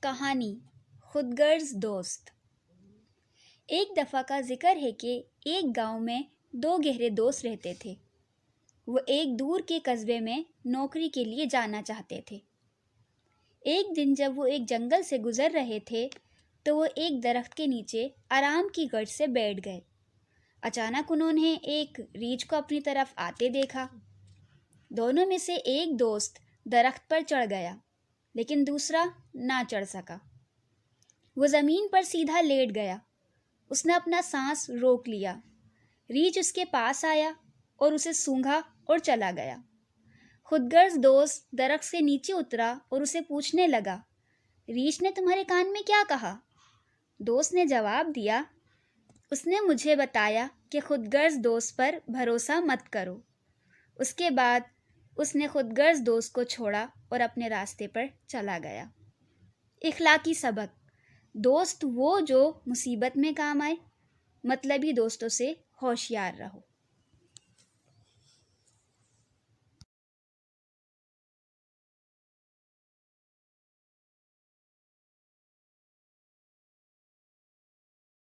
کہانی خود غرض دوست۔ ایک دفعہ کا ذکر ہے کہ ایک گاؤں میں دو گہرے دوست رہتے تھے۔ وہ ایک دور کے قصبے میں نوکری کے لیے جانا چاہتے تھے۔ ایک دن جب وہ ایک جنگل سے گزر رہے تھے تو وہ ایک درخت کے نیچے آرام کی غرض سے بیٹھ گئے۔ اچانک انہوں نے ایک ریچھ کو اپنی طرف آتے دیکھا۔ دونوں میں سے ایک دوست درخت پر چڑھ گیا لیکن دوسرا نہ چڑھ سکا۔ وہ زمین پر سیدھا لیٹ گیا۔ اس نے اپنا سانس روک لیا۔ ریچھ اس کے پاس آیا اور اسے سونگھا اور چلا گیا۔ خود غرض دوست درخت سے نیچے اترا اور اسے پوچھنے لگا، ریچھ نے تمہارے کان میں کیا کہا؟ دوست نے جواب دیا، اس نے مجھے بتایا کہ خود غرض دوست پر بھروسہ مت کرو۔ اس کے بعد اس نے خود غرض دوست کو چھوڑا اور اپنے راستے پر چلا گیا۔ اخلاقی سبق: دوست وہ جو مصیبت میں کام آئے۔ مطلبی دوستوں سے ہوشیار رہو۔